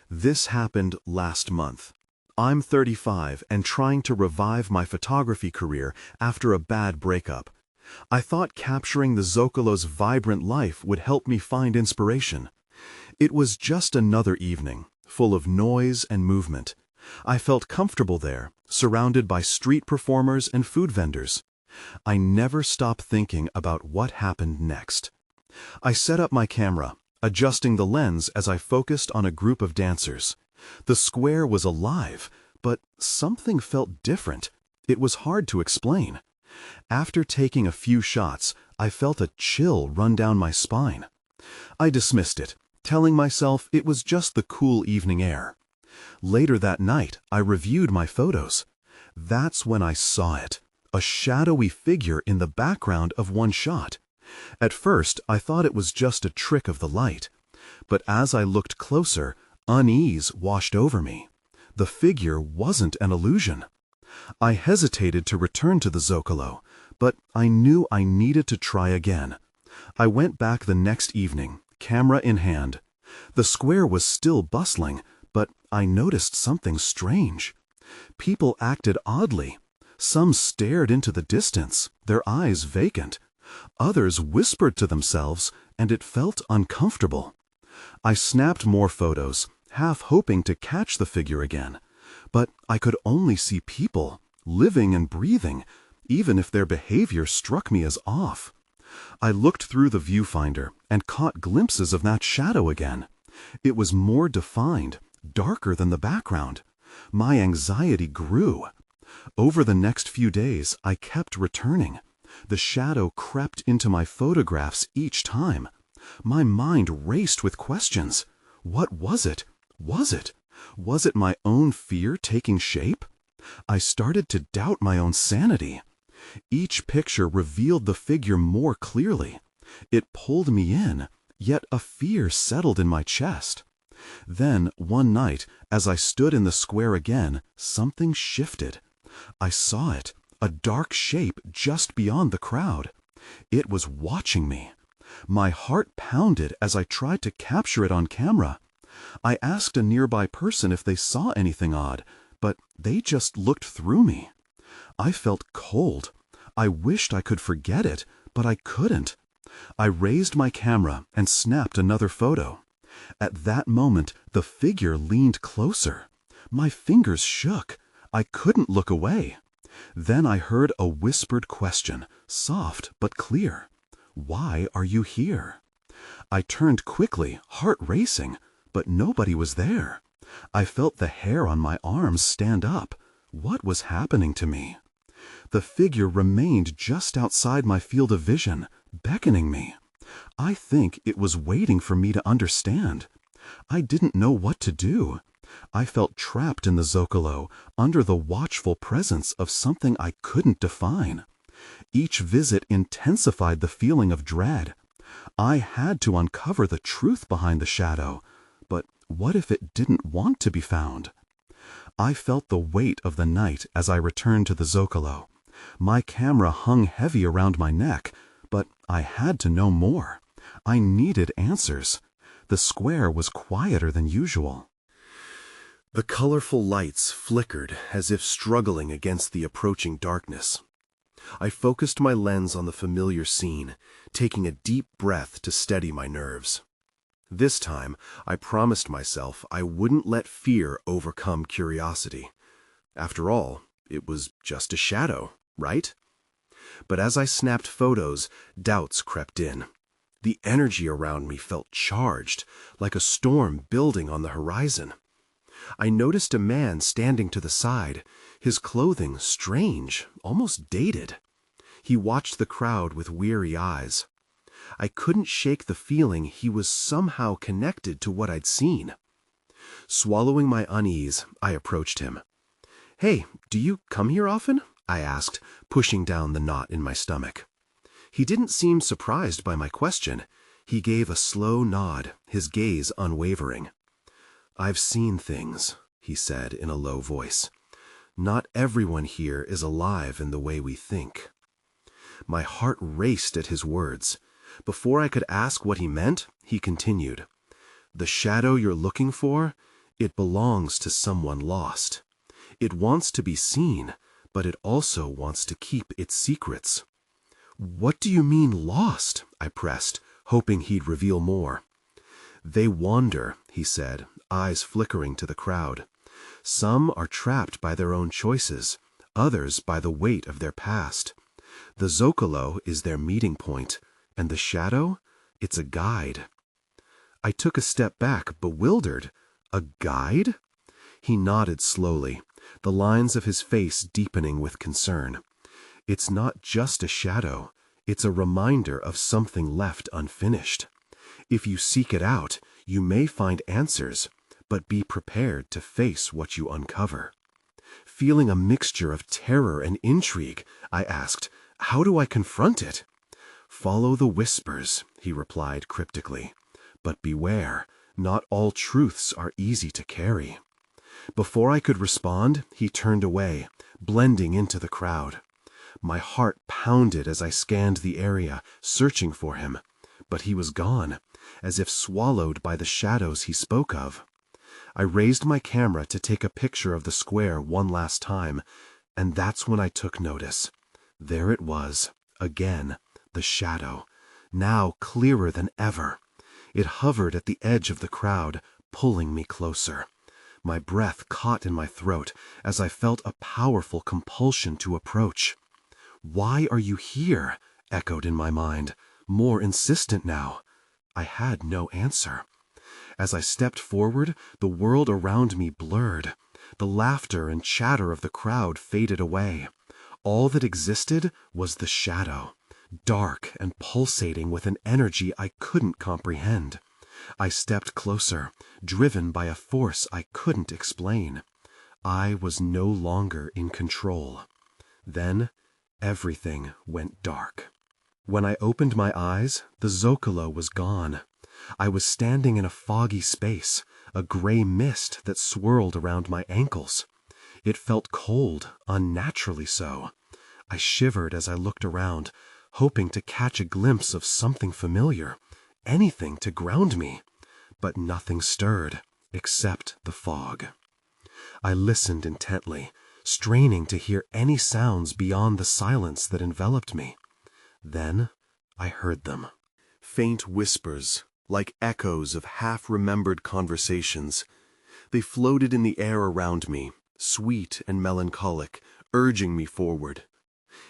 This happened last month. I'm 35 and trying to revive my photography career after a bad breakup. I thought capturing the Zócalo's vibrant life would help me find inspiration. It was just another evening, full of noise and movement. I felt comfortable there, surrounded by street performers and food vendors. I never stopped thinking about what happened next. I set up my camera, adjusting the lens as I focused on a group of dancers. The square was alive, but something felt different. It was hard to explain. After taking a few shots, I felt a chill run down my spine. I dismissed it, telling myself it was just the cool evening air. Later that night, I reviewed my photos. That's when I saw it, a shadowy figure in the background of one shot. At first, I thought it was just a trick of the light. But as I looked closer, unease washed over me. The figure wasn't an illusion. I hesitated to return to the Zócalo, but I knew I needed to try again. I went back the next evening, camera in hand. The square was still bustling, but I noticed something strange. People acted oddly. Some stared into the distance, their eyes vacant. Others whispered to themselves, and it felt uncomfortable. I snapped more photos, half hoping to catch the figure again. But I could only see people, living and breathing, even if their behavior struck me as off. I looked through the viewfinder and caught glimpses of that shadow again. It was more defined, darker than the background. My anxiety grew. Over the next few days, I kept returning. The shadow crept into my photographs each time. My mind raced with questions. What was it? Was it my own fear taking shape? I started to doubt my own sanity. Each picture revealed the figure more clearly. It pulled me in, yet a fear settled in my chest. Then, one night, as I stood in the square again, something shifted. I saw it, a dark shape just beyond the crowd. It was watching me. My heart pounded as I tried to capture it on camera. I asked a nearby person if they saw anything odd, but they just looked through me. I felt cold. I wished I could forget it, but I couldn't. I raised my camera and snapped another photo. At that moment, the figure leaned closer. My fingers shook. I couldn't look away. Then I heard a whispered question, soft but clear. "Why are you here?" I turned quickly, heart racing, but nobody was there. I felt the hair on my arms stand up. What was happening to me? The figure remained just outside my field of vision, beckoning me. I think it was waiting for me to understand. I didn't know what to do. I felt trapped in the Zócalo, under the watchful presence of something I couldn't define. Each visit intensified the feeling of dread. I had to uncover the truth behind the shadow. But what if it didn't want to be found? I felt the weight of the night as I returned to the Zócalo. My camera hung heavy around my neck, but I had to know more. I needed answers. The square was quieter than usual. The colorful lights flickered as if struggling against the approaching darkness. I focused my lens on the familiar scene, taking a deep breath to steady my nerves. This time, I promised myself I wouldn't let fear overcome curiosity. After all, it was just a shadow, right? But as I snapped photos, doubts crept in. The energy around me felt charged, like a storm building on the horizon. I noticed a man standing to the side, his clothing strange, almost dated. He watched the crowd with weary eyes. I couldn't shake the feeling he was somehow connected to what I'd seen. Swallowing my unease, I approached him. "Hey, do you come here often?" I asked, pushing down the knot in my stomach. He didn't seem surprised by my question. He gave a slow nod, his gaze unwavering. "I've seen things," he said in a low voice. "Not everyone here is alive in the way we think." My heart raced at his words. Before I could ask what he meant, he continued. "The shadow you're looking for, It belongs to someone lost. It wants to be seen, but it also wants to keep its secrets. What do you mean lost? I pressed, hoping he'd reveal more. They wander, he said, eyes flickering to the crowd. Some are trapped by their own choices, others by the weight of their past. The Zócalo is their meeting point, and the shadow, it's a guide. I took a step back, bewildered. A guide? He nodded slowly, the lines of his face deepening with concern. It's not just a shadow, it's a reminder of something left unfinished. If you seek it out, you may find answers, but be prepared to face what you uncover. Feeling a mixture of terror and intrigue, I asked, how do I confront it? Follow the whispers, he replied cryptically. But beware, not all truths are easy to carry. Before I could respond, he turned away, blending into the crowd. My heart pounded as I scanned the area, searching for him. But he was gone, as if swallowed by the shadows he spoke of. I raised my camera to take a picture of the square one last time, and that's when I took notice. There it was, again, the shadow, now clearer than ever. It hovered at the edge of the crowd, pulling me closer. My breath caught in my throat as I felt a powerful compulsion to approach. "Why are you here?" echoed in my mind, more insistent now. I had no answer. As I stepped forward, the world around me blurred. The laughter and chatter of the crowd faded away. All that existed was the shadow, dark and pulsating with an energy I couldn't comprehend. I stepped closer, driven by a force I couldn't explain. I was no longer in control. Then, everything went dark. When I opened my eyes, the Zócalo was gone. I was standing in a foggy space, a gray mist that swirled around my ankles. It felt cold, unnaturally so. I shivered as I looked around, hoping to catch a glimpse of something familiar, anything to ground me. But nothing stirred, except the fog. I listened intently, straining to hear any sounds beyond the silence that enveloped me. Then I heard them. Faint whispers, like echoes of half-remembered conversations. They floated in the air around me, sweet and melancholic, urging me forward.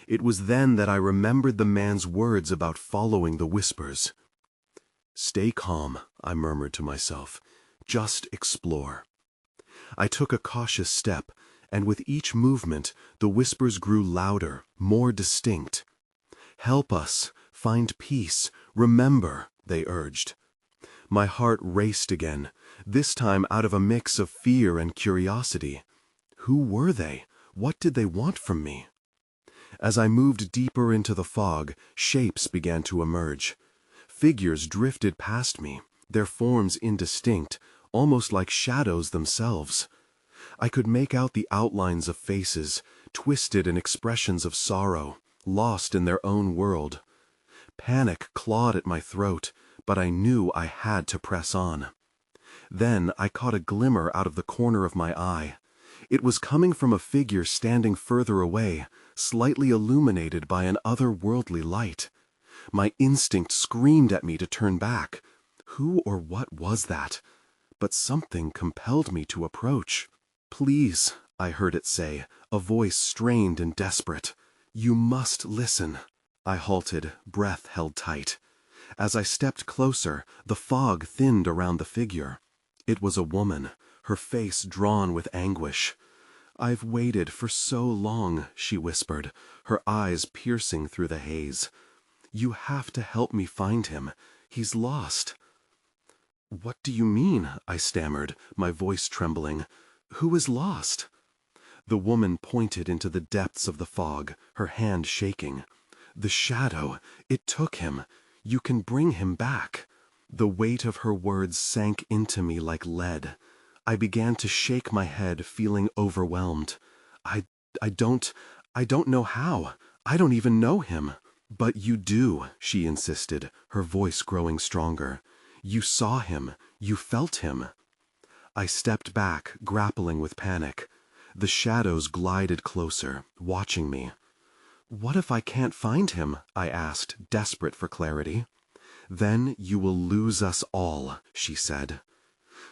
It was then that I remembered the man's words about following the whispers. "Stay calm," I murmured to myself. "Just explore." I took a cautious step, and with each movement, the whispers grew louder, more distinct. "Help us, find peace, remember," they urged. My heart raced again, this time out of a mix of fear and curiosity. Who were they? What did they want from me? As I moved deeper into the fog, shapes began to emerge. Figures drifted past me, their forms indistinct, almost like shadows themselves. I could make out the outlines of faces, twisted in expressions of sorrow, lost in their own world. Panic clawed at my throat, but I knew I had to press on. Then I caught a glimmer out of the corner of my eye. It was coming from a figure standing further away, slightly illuminated by an otherworldly light. My instinct screamed at me to turn back. Who or what was that? But something compelled me to approach. "Please," I heard it say, a voice strained and desperate. "You must listen." I halted, breath held tight. As I stepped closer, the fog thinned around the figure. It was a woman, her face drawn with anguish. "I've waited for so long," she whispered, her eyes piercing through the haze. "You have to help me find him. He's lost." "What do you mean?" I stammered, my voice trembling. "Who is lost?" The woman pointed into the depths of the fog, her hand shaking. "The shadow, it took him. You can bring him back." The weight of her words sank into me like lead. I began to shake my head, feeling overwhelmed. I don't know how. I don't even know him." "But you do," she insisted, her voice growing stronger. "You saw him. You felt him." I stepped back, grappling with panic. The shadows glided closer, watching me. "What if I can't find him?" I asked, desperate for clarity. "Then you will lose us all," she said.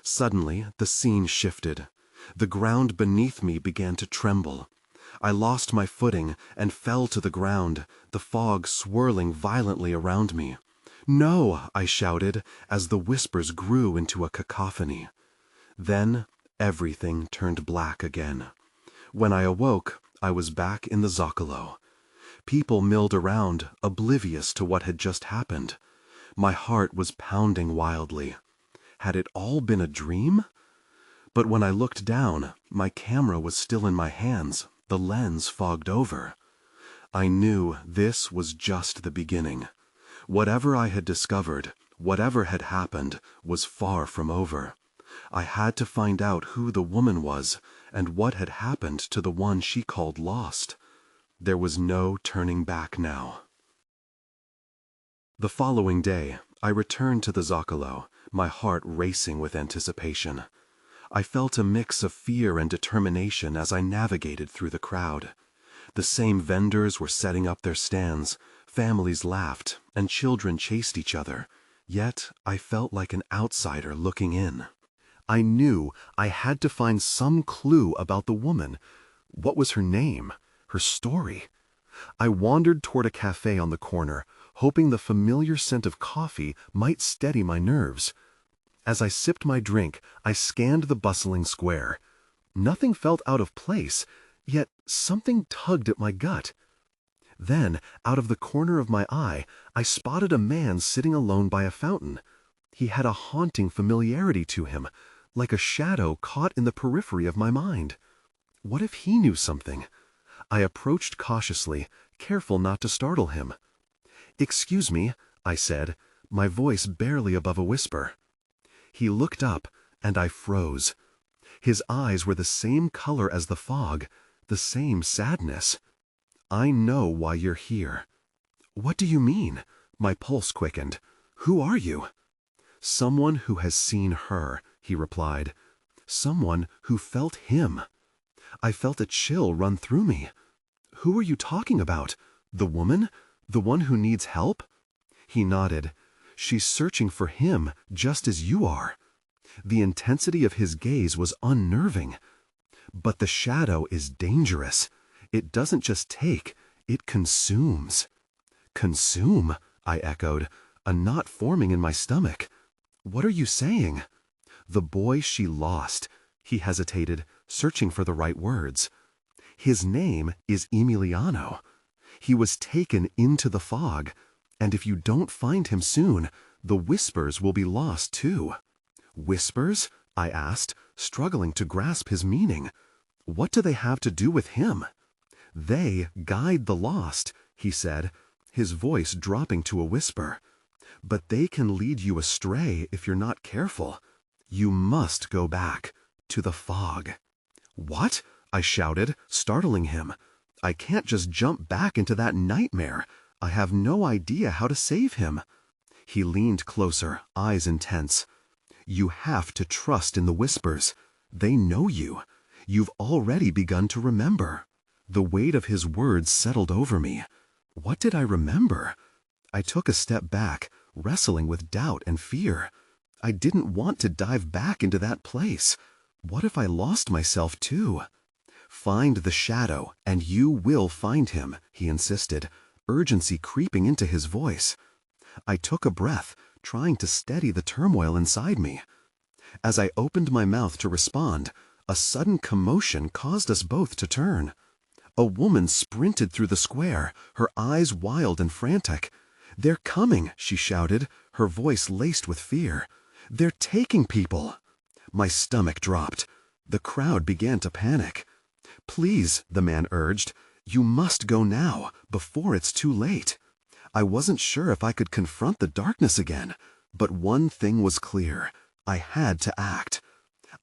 Suddenly, the scene shifted. The ground beneath me began to tremble. I lost my footing and fell to the ground, the fog swirling violently around me. "No!" I shouted, as the whispers grew into a cacophony. Then, everything turned black again. When I awoke, I was back in the Zócalo. People milled around, oblivious to what had just happened. My heart was pounding wildly. Had it all been a dream? But when I looked down, my camera was still in my hands, the lens fogged over. I knew this was just the beginning. Whatever I had discovered, whatever had happened, was far from over. I had to find out who the woman was and what had happened to the one she called lost. There was no turning back now. The following day, I returned to the Zócalo, my heart racing with anticipation. I felt a mix of fear and determination as I navigated through the crowd. The same vendors were setting up their stands, families laughed, and children chased each other, yet I felt like an outsider looking in. I knew I had to find some clue about the woman. What was her name? Her story? I wandered toward a cafe on the corner, hoping the familiar scent of coffee might steady my nerves. As I sipped my drink, I scanned the bustling square. Nothing felt out of place, yet something tugged at my gut. Then, out of the corner of my eye, I spotted a man sitting alone by a fountain. He had a haunting familiarity to him, like a shadow caught in the periphery of my mind. What if he knew something? I approached cautiously, careful not to startle him. "Excuse me," I said, my voice barely above a whisper. He looked up, and I froze. His eyes were the same color as the fog, the same sadness. "I know why you're here." "What do you mean?" My pulse quickened. "Who are you?" "Someone who has seen her," he replied. "Someone who felt him." I felt a chill run through me. "Who are you talking about? The woman? The one who needs help?" He nodded. "She's searching for him, just as you are." The intensity of his gaze was unnerving. "But the shadow is dangerous. It doesn't just take, it consumes." "Consume?" I echoed, a knot forming in my stomach. "What are you saying?" "The boy she lost." He hesitated, searching for the right words. "His name is Emiliano. He was taken into the fog, and if you don't find him soon, the whispers will be lost too." "Whispers?" I asked, struggling to grasp his meaning. "What do they have to do with him?" "They guide the lost," he said, his voice dropping to a whisper. "But they can lead you astray if you're not careful. You must go back to the fog." "What?" I shouted, startling him. "I can't just jump back into that nightmare. I have no idea how to save him." He leaned closer, eyes intense. "You have to trust in the whispers. They know you. You've already begun to remember." The weight of his words settled over me. What did I remember? I took a step back, wrestling with doubt and fear. I didn't want to dive back into that place. What if I lost myself too? "Find the shadow, and you will find him," he insisted, urgency creeping into his voice. I took a breath, trying to steady the turmoil inside me. As I opened my mouth to respond, a sudden commotion caused us both to turn. A woman sprinted through the square, her eyes wild and frantic. "They're coming," she shouted, her voice laced with fear. "They're taking people." My stomach dropped. The crowd began to panic. "Please," the man urged, "you must go now, before it's too late." I wasn't sure if I could confront the darkness again, but one thing was clear. I had to act.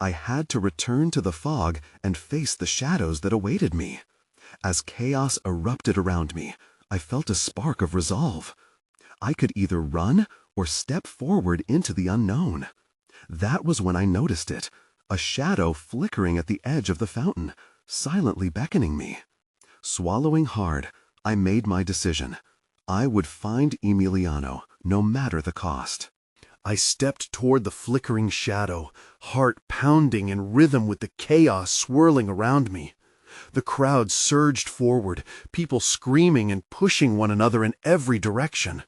I had to return to the fog and face the shadows that awaited me. As chaos erupted around me, I felt a spark of resolve. I could either run or step forward into the unknown. That was when I noticed it, a shadow flickering at the edge of the fountain, silently beckoning me. Swallowing hard, I made my decision. I would find Emiliano, no matter the cost. I stepped toward the flickering shadow, heart pounding in rhythm with the chaos swirling around me. The crowd surged forward, people screaming and pushing one another in every direction.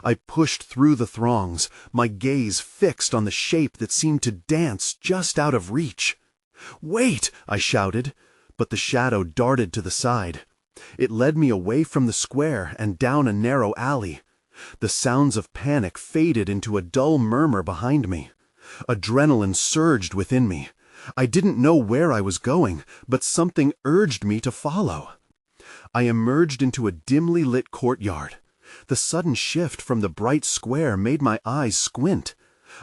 I pushed through the throngs, my gaze fixed on the shape that seemed to dance just out of reach. "Wait!" I shouted, but the shadow darted to the side. It led me away from the square and down a narrow alley. The sounds of panic faded into a dull murmur behind me. Adrenaline surged within me. I didn't know where I was going, but something urged me to follow. I emerged into a dimly lit courtyard. The sudden shift from the bright square made my eyes squint.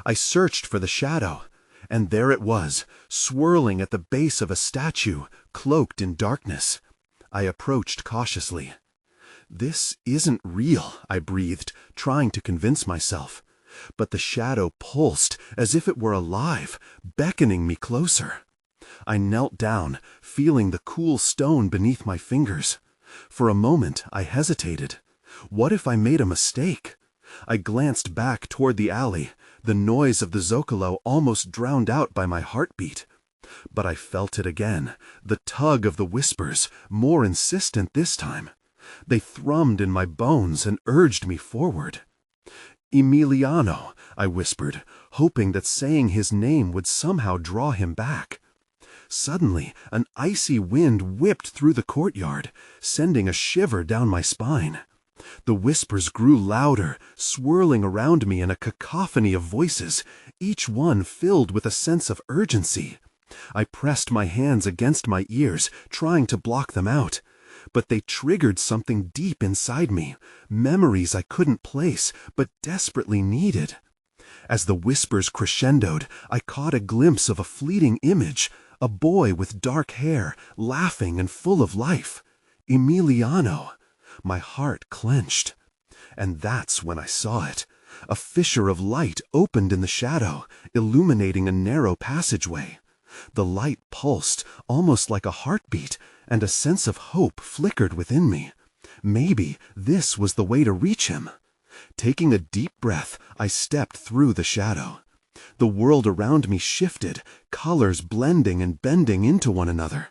I searched for the shadow, and there it was, swirling at the base of a statue, cloaked in darkness. I approached cautiously. "This isn't real," I breathed, trying to convince myself. But the shadow pulsed as if it were alive, beckoning me closer. I knelt down, feeling the cool stone beneath my fingers. For a moment, I hesitated. What if I made a mistake? I glanced back toward the alley, the noise of the Zócalo almost drowned out by my heartbeat. But I felt it again, the tug of the whispers, more insistent this time. They thrummed in my bones and urged me forward. "Emiliano," I whispered, hoping that saying his name would somehow draw him back. Suddenly, an icy wind whipped through the courtyard, sending a shiver down my spine. The whispers grew louder, swirling around me in a cacophony of voices, each one filled with a sense of urgency. I pressed my hands against my ears, trying to block them out. But they triggered something deep inside me, memories I couldn't place, but desperately needed. As the whispers crescendoed, I caught a glimpse of a fleeting image, a boy with dark hair, laughing and full of life. Emiliano. My heart clenched. And that's when I saw it. A fissure of light opened in the shadow, illuminating a narrow passageway. The light pulsed, almost like a heartbeat, and a sense of hope flickered within me. Maybe this was the way to reach him. Taking a deep breath, I stepped through the shadow. The world around me shifted, colors blending and bending into one another.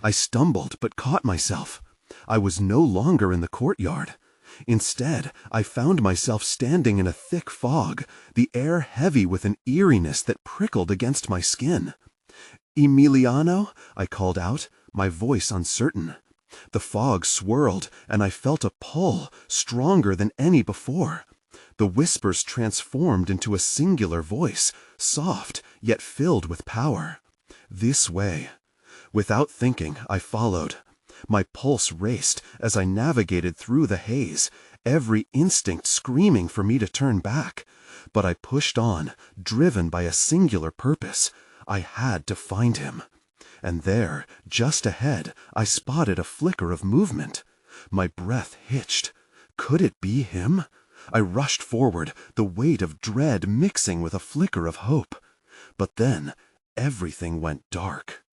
I stumbled but caught myself. I was no longer in the courtyard. Instead, I found myself standing in a thick fog, the air heavy with an eeriness that prickled against my skin. "Emiliano?" I called out, my voice uncertain. The fog swirled, and I felt a pull, stronger than any before. The whispers transformed into a singular voice, soft, yet filled with power. "This way." Without thinking, I followed. My pulse raced as I navigated through the haze, every instinct screaming for me to turn back. But I pushed on, driven by a singular purpose. I had to find him. And there, just ahead, I spotted a flicker of movement. My breath hitched. Could it be him? I rushed forward, the weight of dread mixing with a flicker of hope. But then, everything went dark.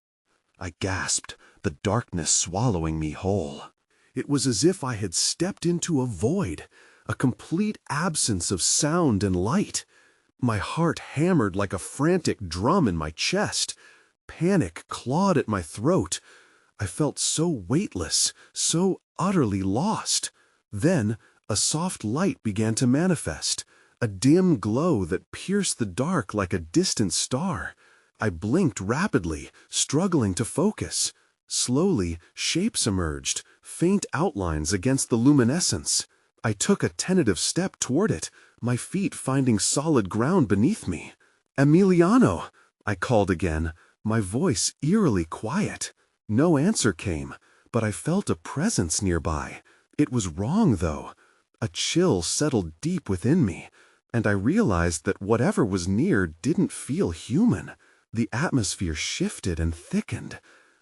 I gasped, the darkness swallowing me whole. It was as if I had stepped into a void, a complete absence of sound and light. My heart hammered like a frantic drum in my chest. Panic clawed at my throat. I felt so weightless, so utterly lost. Then, a soft light began to manifest, a dim glow that pierced the dark like a distant star. I blinked rapidly, struggling to focus. Slowly, shapes emerged, faint outlines against the luminescence. I took a tentative step toward it, my feet finding solid ground beneath me. "Emiliano!" I called again, my voice eerily quiet. No answer came, but I felt a presence nearby. It was wrong, though. A chill settled deep within me, and I realized that whatever was near didn't feel human. The atmosphere shifted and thickened.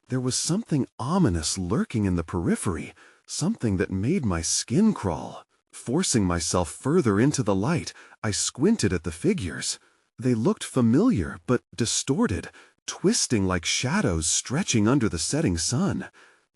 There was something ominous lurking in the periphery, something that made my skin crawl. Forcing myself further into the light, I squinted at the figures. They looked familiar, but distorted, twisting like shadows stretching under the setting sun.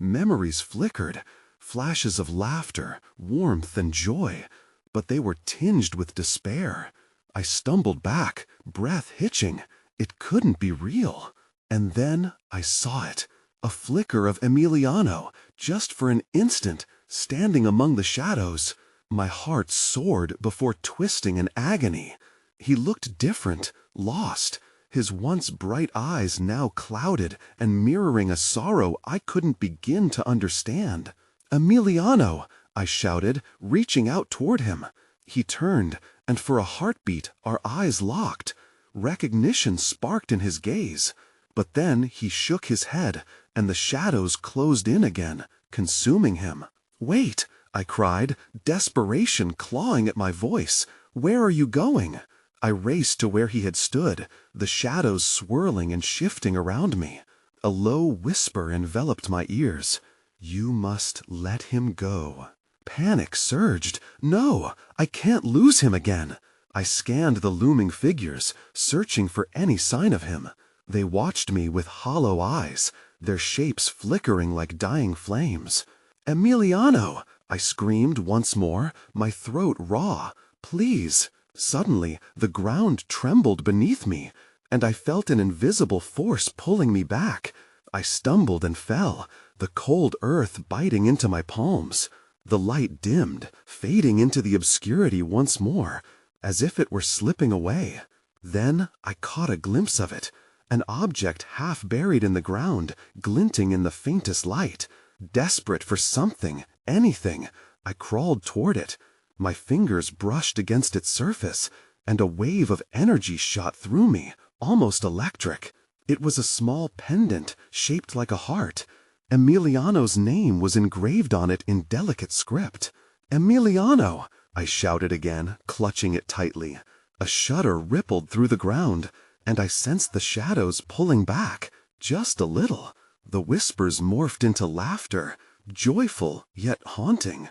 Memories flickered, flashes of laughter, warmth, and joy, but they were tinged with despair. I stumbled back, breath hitching. It couldn't be real. And then I saw it, a flicker of Emiliano, just for an instant, standing among the shadows. My heart soared before twisting in agony. He looked different, lost, his once bright eyes now clouded and mirroring a sorrow I couldn't begin to understand. "Emiliano!" I shouted, reaching out toward him. He turned, and for a heartbeat our eyes locked. Recognition sparked in his gaze. But then he shook his head, and the shadows closed in again, consuming him. "Wait!" I cried, desperation clawing at my voice. "Where are you going?" I raced to where he had stood, the shadows swirling and shifting around me. A low whisper enveloped my ears. "You must let him go." Panic surged. "No, I can't lose him again." I scanned the looming figures, searching for any sign of him. They watched me with hollow eyes, their shapes flickering like dying flames. "Emiliano!" I screamed once more, my throat raw. "Please!" Suddenly, the ground trembled beneath me, and I felt an invisible force pulling me back. I stumbled and fell, the cold earth biting into my palms. The light dimmed, fading into the obscurity once more, as if it were slipping away. Then I caught a glimpse of it, an object half buried in the ground, glinting in the faintest light. Desperate for something, anything, I crawled toward it. My fingers brushed against its surface, and a wave of energy shot through me, almost electric. It was a small pendant shaped like a heart. Emiliano's name was engraved on it in delicate script. "Emiliano!" I shouted again, clutching it tightly. A shudder rippled through the ground, and I sensed the shadows pulling back, just a little. The whispers morphed into laughter, joyful yet haunting.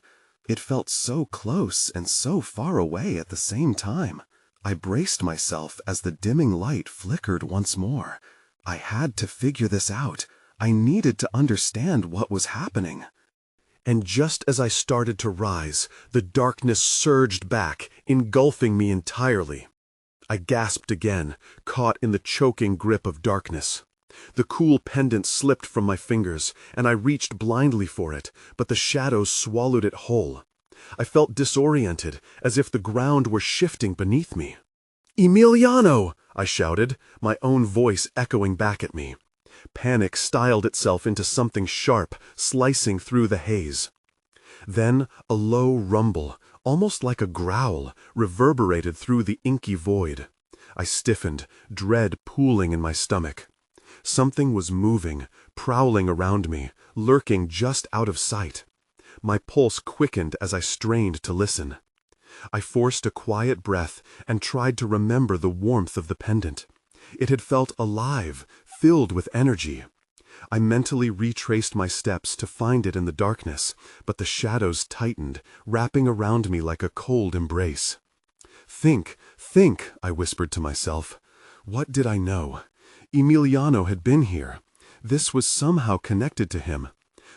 It felt so close and so far away at the same time. I braced myself as the dimming light flickered once more. I had to figure this out. I needed to understand what was happening. And just as I started to rise, the darkness surged back, engulfing me entirely. I gasped again, caught in the choking grip of darkness. The cool pendant slipped from my fingers, and I reached blindly for it, but the shadows swallowed it whole. I felt disoriented, as if the ground were shifting beneath me. "Emiliano!" I shouted, my own voice echoing back at me. Panic styled itself into something sharp, slicing through the haze. Then a low rumble, almost like a growl, reverberated through the inky void. I stiffened, dread pooling in my stomach. Something was moving, prowling around me, lurking just out of sight. My pulse quickened as I strained to listen. I forced a quiet breath and tried to remember the warmth of the pendant. It had felt alive, filled with energy. I mentally retraced my steps to find it in the darkness, but the shadows tightened, wrapping around me like a cold embrace. Think, I whispered to myself. What did I know? Emiliano had been here. This was somehow connected to him.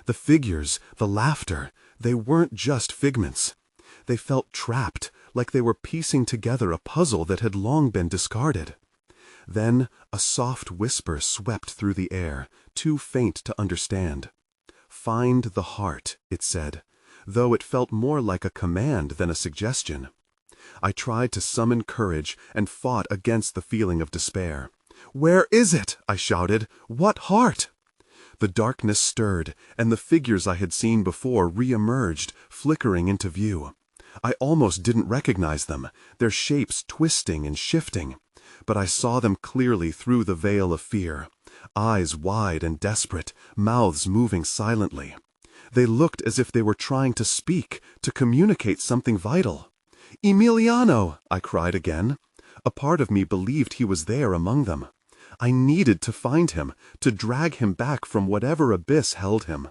The figures, the laughter, they weren't just figments. They felt trapped, like they were piecing together a puzzle that had long been discarded. Then a soft whisper swept through the air, too faint to understand. "Find the heart," it said, though it felt more like a command than a suggestion. I tried to summon courage and fought against the feeling of despair. "Where is it?" I shouted. "What heart?" The darkness stirred, and the figures I had seen before re-emerged, flickering into view. I almost didn't recognize them, their shapes twisting and shifting. But I saw them clearly through the veil of fear. Eyes wide and desperate, mouths moving silently. They looked as if they were trying to speak, to communicate something vital. "Emiliano!" I cried again. A part of me believed he was there among them. I needed to find him, to drag him back from whatever abyss held him.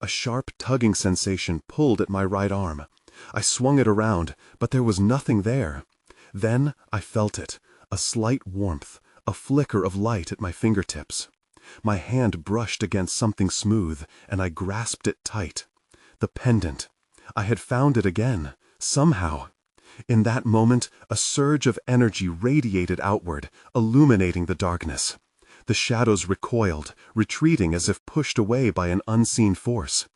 A sharp tugging sensation pulled at my right arm. I swung it around, but there was nothing there. Then I felt it, a slight warmth, A flicker of light at my fingertips. My hand brushed against something smooth, and I grasped it tight. The pendant. I had found it again, somehow. In that moment, a surge of energy radiated outward, illuminating the darkness. The shadows recoiled, retreating as if pushed away by an unseen force.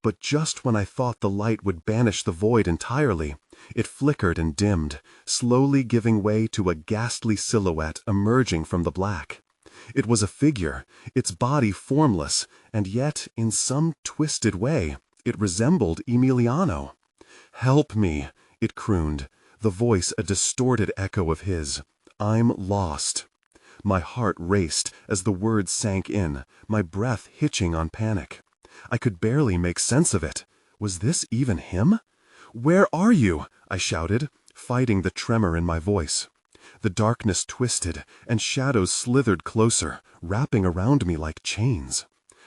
But just when I thought the light would banish the void entirely, it flickered and dimmed, slowly giving way to a ghastly silhouette emerging from the black. It was a figure, its body formless, and yet, in some twisted way, it resembled Emiliano. "Help me," it crooned, the voice a distorted echo of his. "I'm lost." My heart raced as the words sank in, my breath hitching on panic. I could barely make sense of it. Was this even him? "Where are you?" I shouted, fighting the tremor in my voice. The darkness twisted, and shadows slithered closer, wrapping around me like chains.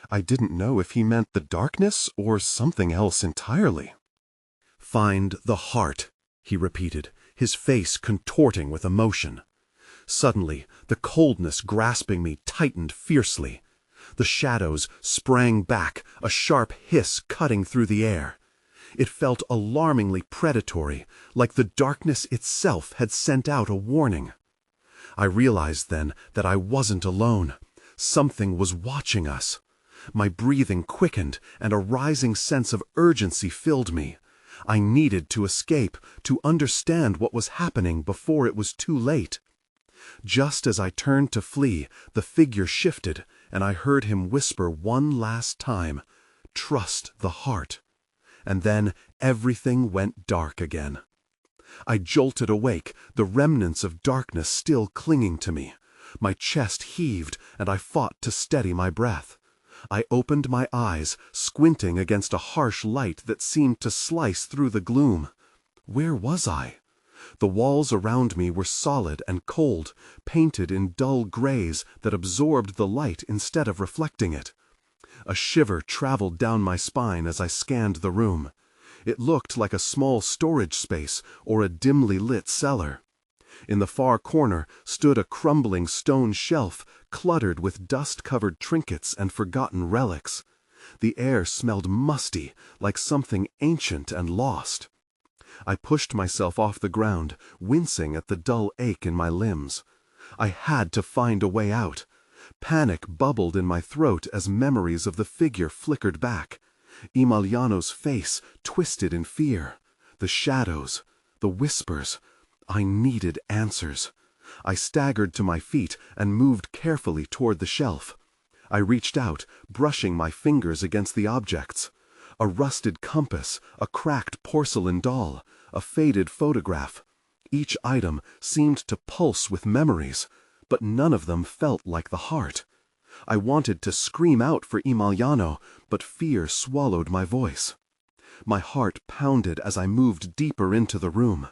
I didn't know if he meant the darkness or something else entirely. "Find the heart," he repeated, his face contorting with emotion. Suddenly, the coldness grasping me tightened fiercely. The shadows sprang back, a sharp hiss cutting through the air. It felt alarmingly predatory, like the darkness itself had sent out a warning. I realized then that I wasn't alone. Something was watching us. My breathing quickened, and a rising sense of urgency filled me. I needed to escape, to understand what was happening before it was too late. Just as I turned to flee, the figure shifted, and I heard him whisper one last time, "Trust the heart." And then everything went dark again. I jolted awake, the remnants of darkness still clinging to me. My chest heaved, and I fought to steady my breath. I opened my eyes, squinting against a harsh light that seemed to slice through the gloom. Where was I? The walls around me were solid and cold, painted in dull grays that absorbed the light instead of reflecting it. A shiver traveled down my spine as I scanned the room. It looked like a small storage space or a dimly lit cellar. In the far corner stood a crumbling stone shelf cluttered with dust-covered trinkets and forgotten relics. The air smelled musty, like something ancient and lost. I pushed myself off the ground, wincing at the dull ache in my limbs. I had to find a way out. Panic bubbled in my throat as memories of the figure flickered back. Emiliano's face twisted in fear. The shadows, the whispers. I needed answers. I staggered to my feet and moved carefully toward the shelf. I reached out, brushing my fingers against the objects. A rusted compass, a cracked porcelain doll, a faded photograph. Each item seemed to pulse with memories, but none of them felt like the heart. I wanted to scream out for Emiliano, but fear swallowed my voice. My heart pounded as I moved deeper into the room.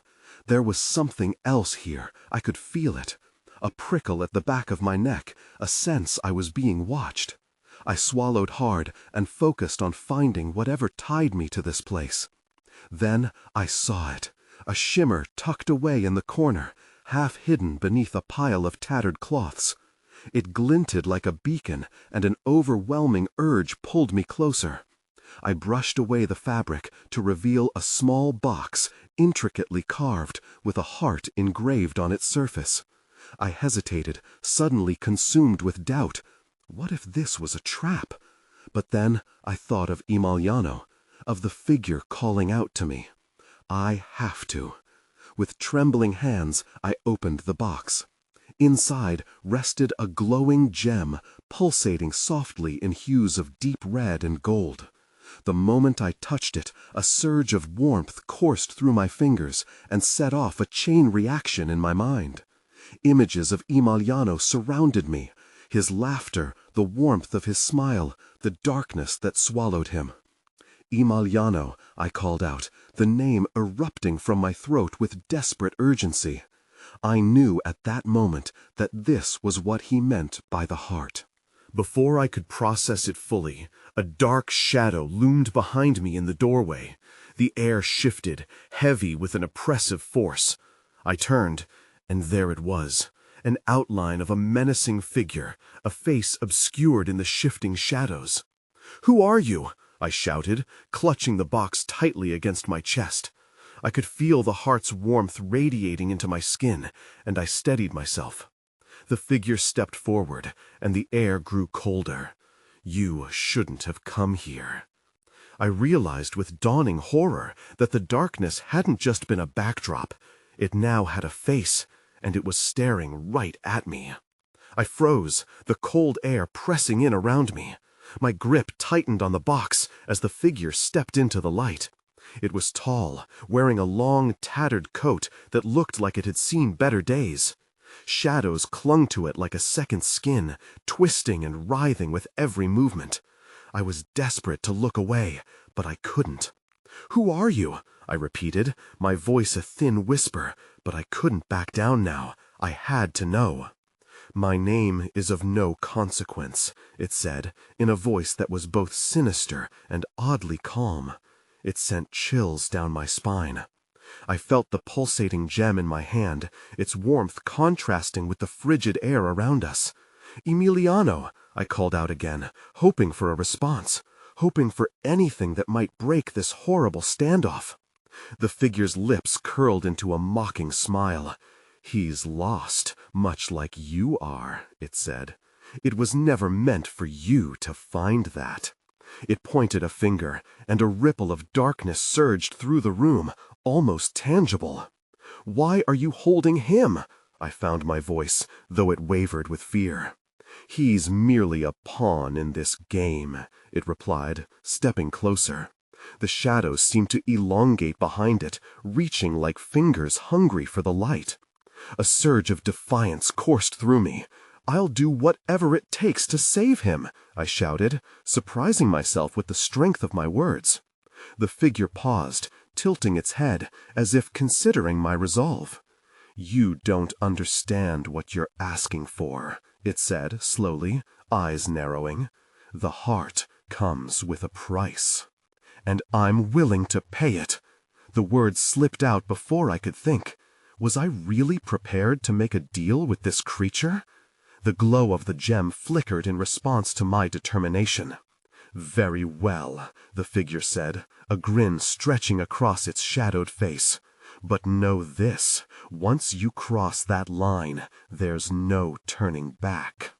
There was something else here. I could feel it. A prickle at the back of my neck, a sense I was being watched. I swallowed hard and focused on finding whatever tied me to this place. Then I saw it, a shimmer tucked away in the corner, half hidden beneath a pile of tattered cloths. It glinted like a beacon, and an overwhelming urge pulled me closer. I brushed away the fabric to reveal a small box, intricately carved, with a heart engraved on its surface. I hesitated, suddenly consumed with doubt. What if this was a trap? But then I thought of Emiliano, of the figure calling out to me. I have to. With trembling hands, I opened the box. Inside rested a glowing gem, pulsating softly in hues of deep red and gold. The moment I touched it, a surge of warmth coursed through my fingers and set off a chain reaction in my mind. Images of Emiliano surrounded me, his laughter, the warmth of his smile, the darkness that swallowed him. Emiliano, I called out, the name erupting from my throat with desperate urgency. I knew at that moment that this was what he meant by the heart. Before I could process it fully, a dark shadow loomed behind me in the doorway. The air shifted, heavy with an oppressive force. I turned, and there it was, an outline of a menacing figure, a face obscured in the shifting shadows. "Who are you?" I shouted, clutching the box tightly against my chest. I could feel the heart's warmth radiating into my skin, and I steadied myself. The figure stepped forward, and the air grew colder. "You shouldn't have come here." I realized with dawning horror that the darkness hadn't just been a backdrop. It now had a face, and it was staring right at me. I froze, the cold air pressing in around me. My grip tightened on the box as the figure stepped into the light. It was tall, wearing a long, tattered coat that looked like it had seen better days. Shadows clung to it like a second skin, twisting and writhing with every movement. I was desperate to look away, but I couldn't. "Who are you?" I repeated, my voice a thin whisper, but I couldn't back down now. I had to know. "My name is of no consequence," it said, in a voice that was both sinister and oddly calm. It sent chills down my spine. I felt the pulsating gem in my hand, its warmth contrasting with the frigid air around us. "Emiliano," I called out again, hoping for a response, hoping for anything that might break this horrible standoff. The figure's lips curled into a mocking smile. "He's lost, much like you are," it said. "It was never meant for you to find that." It pointed a finger, and a ripple of darkness surged through the room, almost tangible. "Why are you holding him?" I found my voice, though it wavered with fear. "He's merely a pawn in this game," it replied, stepping closer. The shadows seemed to elongate behind it, reaching like fingers hungry for the light. A surge of defiance coursed through me. "I'll do whatever it takes to save him," I shouted, surprising myself with the strength of my words. The figure paused, tilting its head, as if considering my resolve. "You don't understand what you're asking for," it said slowly, eyes narrowing. "The heart comes with a price. And I'm willing to pay it." The words slipped out before I could think. Was I really prepared to make a deal with this creature? The glow of the gem flickered in response to my determination. "Very well," the figure said, a grin stretching across its shadowed face. "But know this, once you cross that line, there's no turning back."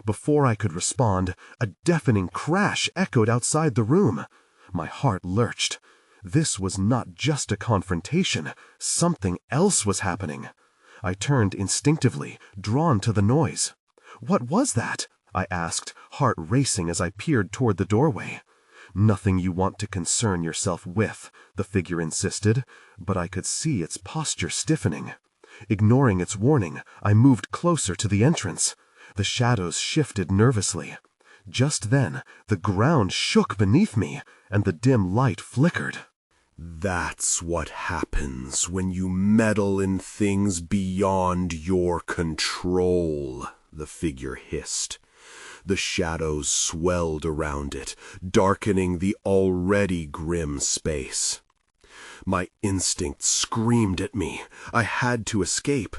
Before I could respond, a deafening crash echoed outside the room. My heart lurched. This was not just a confrontation. Something else was happening. I turned instinctively, drawn to the noise. "What was that?" I asked, heart racing as I peered toward the doorway. "Nothing you want to concern yourself with," the figure insisted, but I could see its posture stiffening. Ignoring its warning, I moved closer to the entrance. The shadows shifted nervously. Just then, the ground shook beneath me, and the dim light flickered. "That's what happens when you meddle in things beyond your control," the figure hissed. The shadows swelled around it, darkening the already grim space. My instinct screamed at me. I had to escape.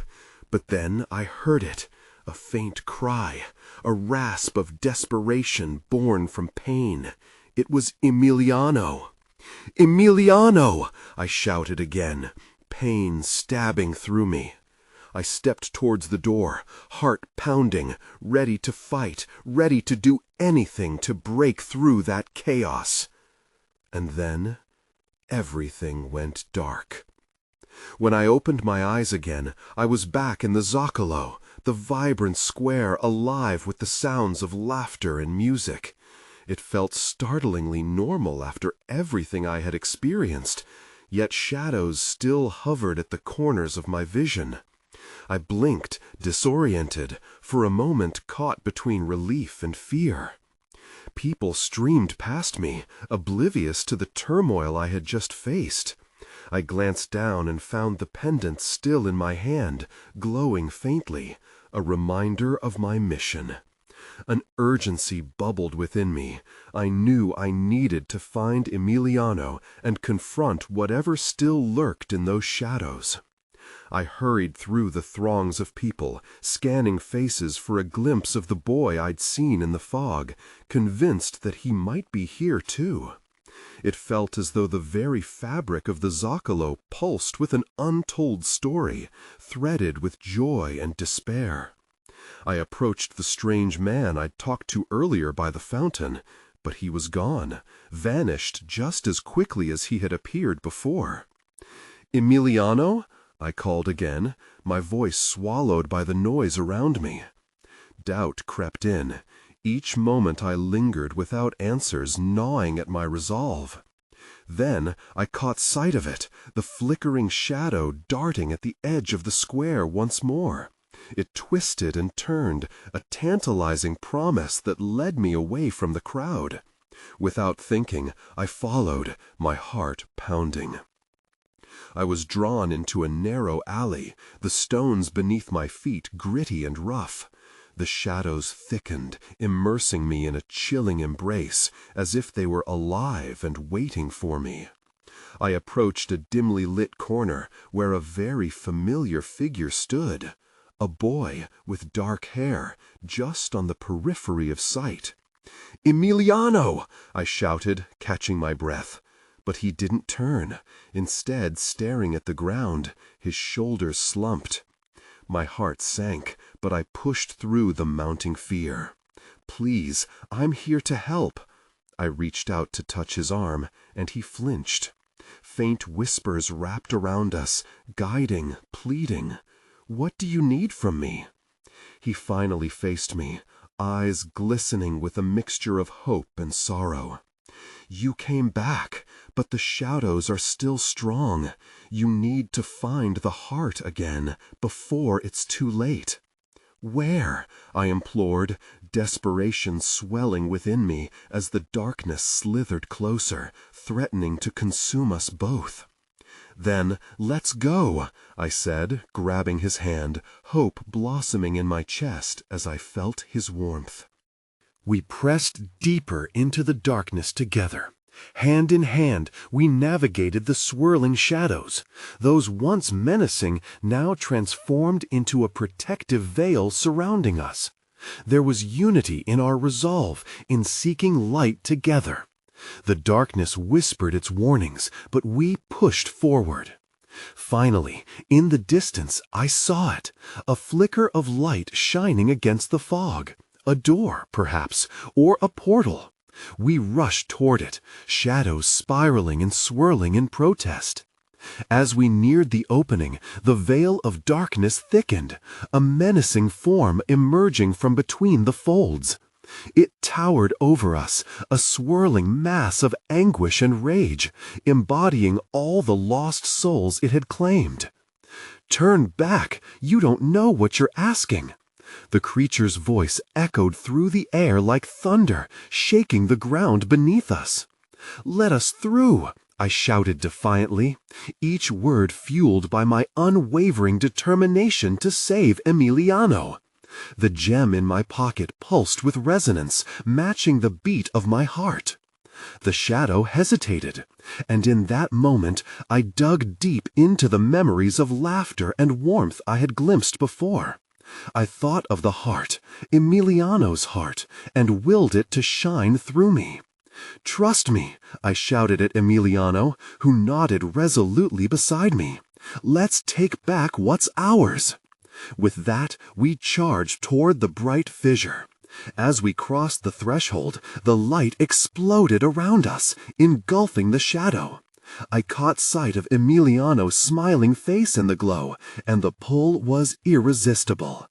But then I heard it, a faint cry, a rasp of desperation born from pain. It was Emiliano. "Emiliano!" I shouted again, pain stabbing through me. I stepped towards the door, heart pounding, ready to fight, ready to do anything to break through that chaos. And then everything went dark. When I opened my eyes again, I was back in the Zócalo, the vibrant square alive with the sounds of laughter and music. It felt startlingly normal after everything I had experienced, yet shadows still hovered at the corners of my vision. I blinked, disoriented, for a moment caught between relief and fear. People streamed past me, oblivious to the turmoil I had just faced. I glanced down and found the pendant still in my hand, glowing faintly, a reminder of my mission. An urgency bubbled within me. I knew I needed to find Emiliano and confront whatever still lurked in those shadows. I hurried through the throngs of people, scanning faces for a glimpse of the boy I'd seen in the fog, convinced that he might be here too. It felt as though the very fabric of the Zócalo pulsed with an untold story, threaded with joy and despair. I approached the strange man I'd talked to earlier by the fountain, but he was gone, vanished just as quickly as he had appeared before. "Emiliano?" I called again, my voice swallowed by the noise around me. Doubt crept in. Each moment I lingered without answers, gnawing at my resolve. Then I caught sight of it, the flickering shadow darting at the edge of the square once more. It twisted and turned, a tantalizing promise that led me away from the crowd. Without thinking, I followed, my heart pounding. I was drawn into a narrow alley, the stones beneath my feet gritty and rough. The shadows thickened, immersing me in a chilling embrace, as if they were alive and waiting for me. I approached a dimly lit corner where a very familiar figure stood. A boy with dark hair, just on the periphery of sight. "Emiliano!" I shouted, catching my breath. But he didn't turn, instead staring at the ground, his shoulders slumped. My heart sank, but I pushed through the mounting fear. "Please, I'm here to help." I reached out to touch his arm, and he flinched. Faint whispers wrapped around us, guiding, pleading. "What do you need from me?" He finally faced me, eyes glistening with a mixture of hope and sorrow. "You came back, but the shadows are still strong. You need to find the heart again, before it's too late." "Where?" I implored, desperation swelling within me as the darkness slithered closer, threatening to consume us both. "Then let's go," I said, grabbing his hand, hope blossoming in my chest as I felt his warmth. We pressed deeper into the darkness together. Hand in hand, we navigated the swirling shadows, those once menacing now transformed into a protective veil surrounding us. There was unity in our resolve, in seeking light together. The darkness whispered its warnings, but we pushed forward. Finally, in the distance, I saw it, a flicker of light shining against the fog. A door, perhaps, or a portal. We rushed toward it, shadows spiraling and swirling in protest. As we neared the opening, the veil of darkness thickened, a menacing form emerging from between the folds. It towered over us, a swirling mass of anguish and rage, embodying all the lost souls it had claimed. "Turn back! You don't know what you're asking!" The creature's voice echoed through the air like thunder, shaking the ground beneath us. "Let us through!" I shouted defiantly, each word fueled by my unwavering determination to save Emiliano. The gem in my pocket pulsed with resonance, matching the beat of my heart. The shadow hesitated, and in that moment I dug deep into the memories of laughter and warmth I had glimpsed before. I thought of the heart, Emiliano's heart, and willed it to shine through me. "Trust me," I shouted at Emiliano, who nodded resolutely beside me. "Let's take back what's ours." With that, we charged toward the bright fissure. As we crossed the threshold, the light exploded around us, engulfing the shadow. I caught sight of Emiliano's smiling face in the glow, and the pull was irresistible.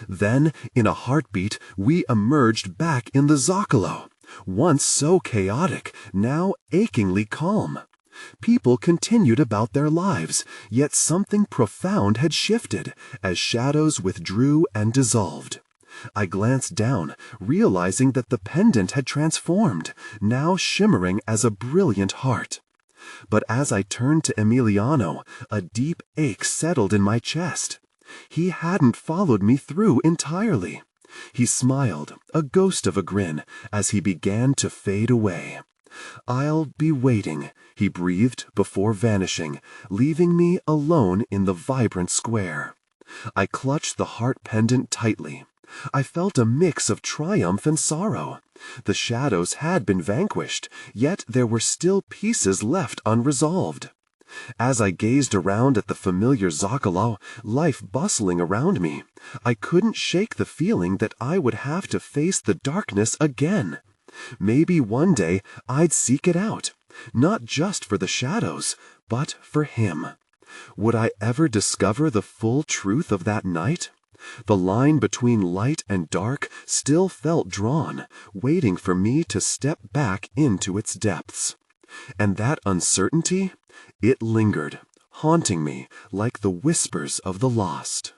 Then, in a heartbeat, we emerged back in the Zócalo, once so chaotic, now achingly calm. People continued about their lives, yet something profound had shifted as shadows withdrew and dissolved. I glanced down, realizing that the pendant had transformed, now shimmering as a brilliant heart. But as I turned to Emiliano, a deep ache settled in my chest. He hadn't followed me through entirely. He smiled, a ghost of a grin, as he began to fade away. "I'll be waiting," he breathed before vanishing, leaving me alone in the vibrant square. I clutched the heart pendant tightly. I felt a mix of triumph and sorrow. The shadows had been vanquished, yet there were still pieces left unresolved. As I gazed around at the familiar Zócalo, life bustling around me, I couldn't shake the feeling that I would have to face the darkness again. Maybe one day I'd seek it out, not just for the shadows, but for him. Would I ever discover the full truth of that night? The line between light and dark still felt drawn, waiting for me to step back into its depths. And that uncertainty, it lingered, haunting me like the whispers of the lost.